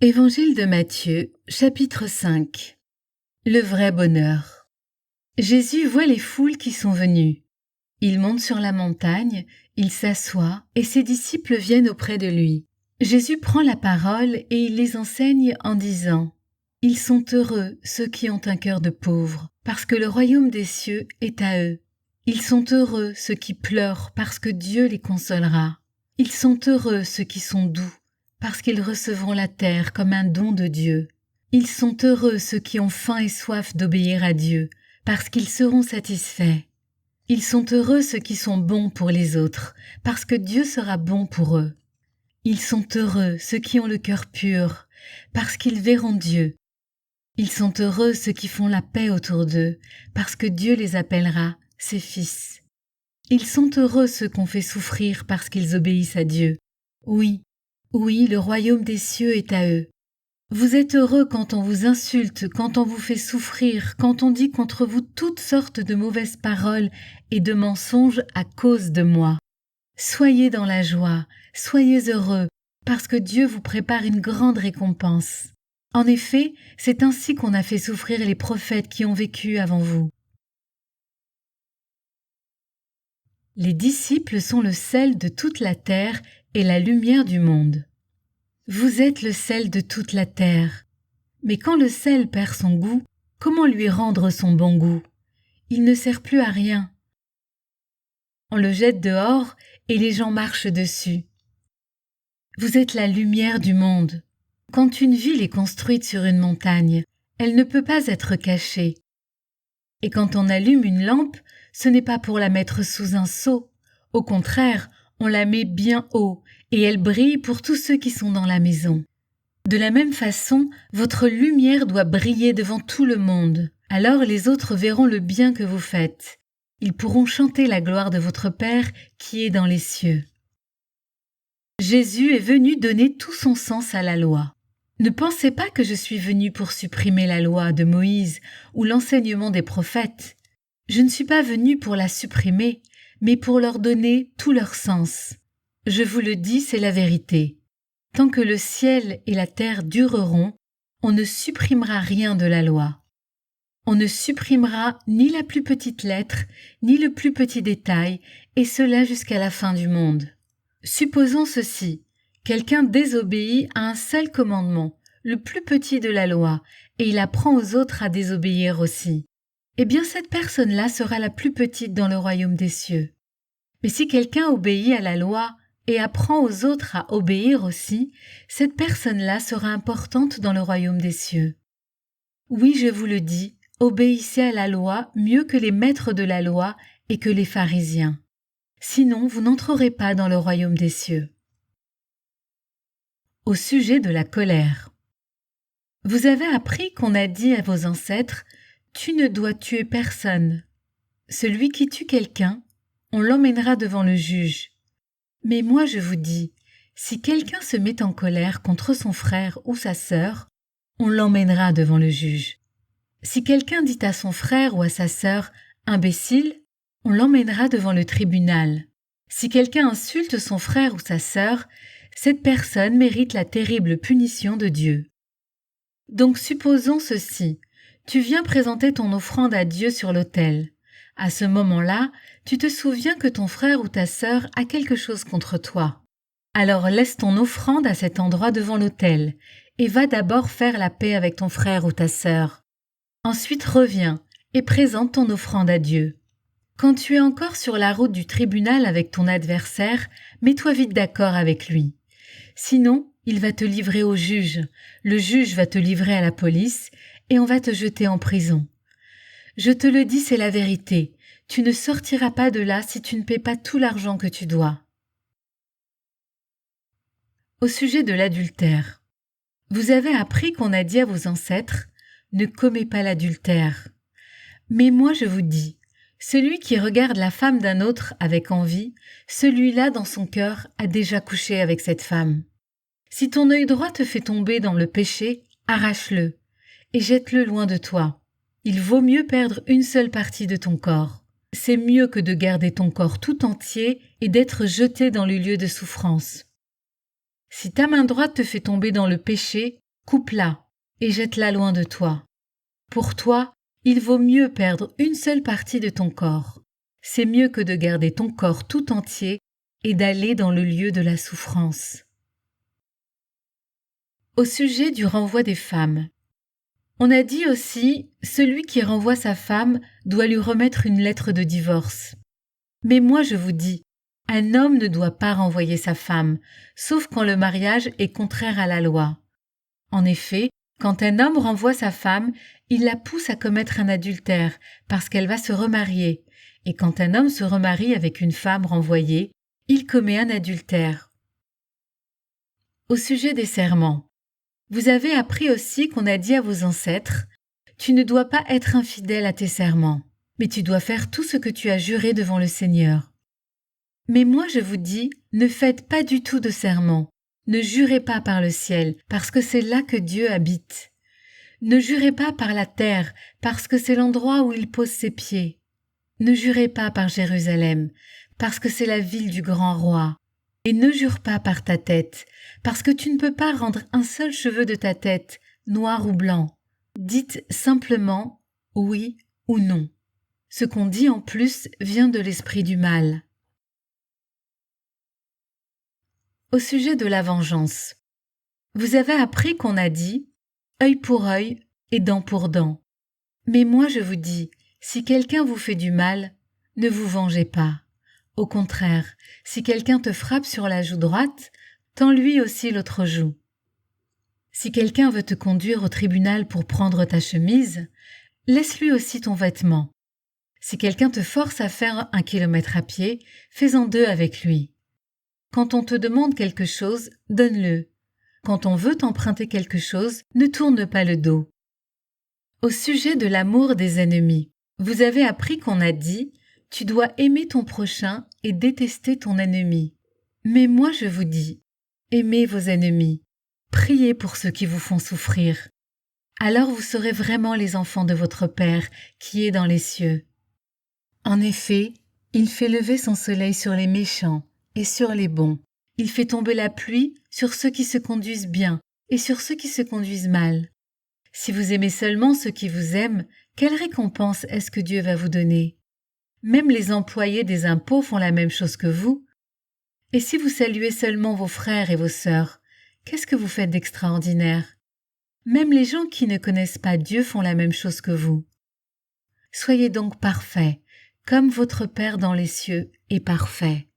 Évangile de Matthieu, chapitre 5. Le vrai bonheur. Jésus voit les foules qui sont venues. Il monte sur la montagne, il s'assoit et ses disciples viennent auprès de lui. Jésus prend la parole et il les enseigne en disant « Ils sont heureux ceux qui ont un cœur de pauvre, parce que le royaume des cieux est à eux. Ils sont heureux ceux qui pleurent, parce que Dieu les consolera. Ils sont heureux ceux qui sont doux, parce qu'ils recevront la terre comme un don de Dieu. Ils sont heureux ceux qui ont faim et soif d'obéir à Dieu, parce qu'ils seront satisfaits. Ils sont heureux ceux qui sont bons pour les autres, parce que Dieu sera bon pour eux. Ils sont heureux ceux qui ont le cœur pur, parce qu'ils verront Dieu. Ils sont heureux ceux qui font la paix autour d'eux, parce que Dieu les appellera ses fils. Ils sont heureux ceux qu'on fait souffrir parce qu'ils obéissent à Dieu. Oui, le royaume des cieux est à eux. Vous êtes heureux quand on vous insulte, quand on vous fait souffrir, quand on dit contre vous toutes sortes de mauvaises paroles et de mensonges à cause de moi. Soyez dans la joie, soyez heureux, parce que Dieu vous prépare une grande récompense. En effet, c'est ainsi qu'on a fait souffrir les prophètes qui ont vécu avant vous. Les disciples sont le sel de toute la terre et la lumière du monde. Vous êtes le sel de toute la terre. Mais quand le sel perd son goût, comment lui rendre son bon goût? Il ne sert plus à rien. On le jette dehors et les gens marchent dessus. Vous êtes la lumière du monde. Quand une ville est construite sur une montagne, elle ne peut pas être cachée. Et quand on allume une lampe, ce n'est pas pour la mettre sous un seau. Au contraire, on la met bien haut et elle brille pour tous ceux qui sont dans la maison. De la même façon, votre lumière doit briller devant tout le monde. Alors les autres verront le bien que vous faites. Ils pourront chanter la gloire de votre Père qui est dans les cieux. Jésus est venu donner tout son sens à la loi. Ne pensez pas que je suis venu pour supprimer la loi de Moïse ou l'enseignement des prophètes. Je ne suis pas venu pour la supprimer, mais pour leur donner tout leur sens. Je vous le dis, c'est la vérité. Tant que le ciel et la terre dureront, on ne supprimera rien de la loi. On ne supprimera ni la plus petite lettre, ni le plus petit détail, et cela jusqu'à la fin du monde. Supposons ceci. Quelqu'un désobéit à un seul commandement, le plus petit de la loi, et il apprend aux autres à désobéir aussi. Eh bien, cette personne-là sera la plus petite dans le royaume des cieux. Mais si quelqu'un obéit à la loi et apprend aux autres à obéir aussi, cette personne-là sera importante dans le royaume des cieux. Oui, je vous le dis, obéissez à la loi mieux que les maîtres de la loi et que les pharisiens. Sinon, vous n'entrerez pas dans le royaume des cieux. Au sujet de la colère. Vous avez appris qu'on a dit à vos ancêtres « Tu ne dois tuer personne ». Celui qui tue quelqu'un, on l'emmènera devant le juge. Mais moi je vous dis, si quelqu'un se met en colère contre son frère ou sa sœur, on l'emmènera devant le juge. Si quelqu'un dit à son frère ou à sa sœur « imbécile », on l'emmènera devant le tribunal. Si quelqu'un insulte son frère ou sa sœur, cette personne mérite la terrible punition de Dieu. Donc supposons ceci, tu viens présenter ton offrande à Dieu sur l'autel. À ce moment-là, tu te souviens que ton frère ou ta sœur a quelque chose contre toi. Alors laisse ton offrande à cet endroit devant l'autel et va d'abord faire la paix avec ton frère ou ta sœur. Ensuite reviens et présente ton offrande à Dieu. Quand tu es encore sur la route du tribunal avec ton adversaire, mets-toi vite d'accord avec lui. Sinon, il va te livrer au juge, le juge va te livrer à la police et on va te jeter en prison. Je te le dis, c'est la vérité, tu ne sortiras pas de là si tu ne paies pas tout l'argent que tu dois. Au sujet de l'adultère. Vous avez appris qu'on a dit à vos ancêtres « Ne commets pas l'adultère ». Mais moi je vous dis, celui qui regarde la femme d'un autre avec envie, celui-là dans son cœur a déjà couché avec cette femme. Si ton œil droit te fait tomber dans le péché, arrache-le et jette-le loin de toi. Il vaut mieux perdre une seule partie de ton corps. C'est mieux que de garder ton corps tout entier et d'être jeté dans le lieu de souffrance. Si ta main droite te fait tomber dans le péché, coupe-la et jette-la loin de toi. Pour toi, il vaut mieux perdre une seule partie de ton corps. C'est mieux que de garder ton corps tout entier et d'aller dans le lieu de la souffrance. Au sujet du renvoi des femmes. On a dit aussi, celui qui renvoie sa femme doit lui remettre une lettre de divorce. Mais moi je vous dis, un homme ne doit pas renvoyer sa femme, sauf quand le mariage est contraire à la loi. En effet, quand un homme renvoie sa femme, il la pousse à commettre un adultère parce qu'elle va se remarier. Et quand un homme se remarie avec une femme renvoyée, il commet un adultère. Au sujet des serments. Vous avez appris aussi qu'on a dit à vos ancêtres « Tu ne dois pas être infidèle à tes serments, mais tu dois faire tout ce que tu as juré devant le Seigneur. » Mais moi je vous dis, ne faites pas du tout de serment. Ne jurez pas par le ciel, parce que c'est là que Dieu habite. Ne jurez pas par la terre, parce que c'est l'endroit où il pose ses pieds. Ne jurez pas par Jérusalem, parce que c'est la ville du grand roi. Et ne jure pas par ta tête, parce que tu ne peux pas rendre un seul cheveu de ta tête, noir ou blanc. Dites simplement oui ou non. Ce qu'on dit en plus vient de l'esprit du mal. Au sujet de la vengeance. Vous avez appris qu'on a dit « œil pour œil et dent pour dent ». Mais moi je vous dis, si quelqu'un vous fait du mal, ne vous vengez pas. Au contraire, si quelqu'un te frappe sur la joue droite, tends-lui aussi l'autre joue. Si quelqu'un veut te conduire au tribunal pour prendre ta chemise, laisse-lui aussi ton vêtement. Si quelqu'un te force à faire 1 kilomètre à pied, fais-en 2 avec lui. Quand on te demande quelque chose, donne-le. Quand on veut t'emprunter quelque chose, ne tourne pas le dos. Au sujet de l'amour des ennemis, vous avez appris qu'on a dit « Tu dois aimer ton prochain et détester ton ennemi ». Mais moi je vous dis, aimez vos ennemis, priez pour ceux qui vous font souffrir. Alors vous serez vraiment les enfants de votre Père qui est dans les cieux. En effet, il fait lever son soleil sur les méchants et sur les bons. Il fait tomber la pluie sur ceux qui se conduisent bien et sur ceux qui se conduisent mal. Si vous aimez seulement ceux qui vous aiment, quelle récompense est-ce que Dieu va vous donner? Même les employés des impôts font la même chose que vous. Et si vous saluez seulement vos frères et vos sœurs, qu'est-ce que vous faites d'extraordinaire? Même les gens qui ne connaissent pas Dieu font la même chose que vous. Soyez donc parfaits, comme votre Père dans les cieux est parfait.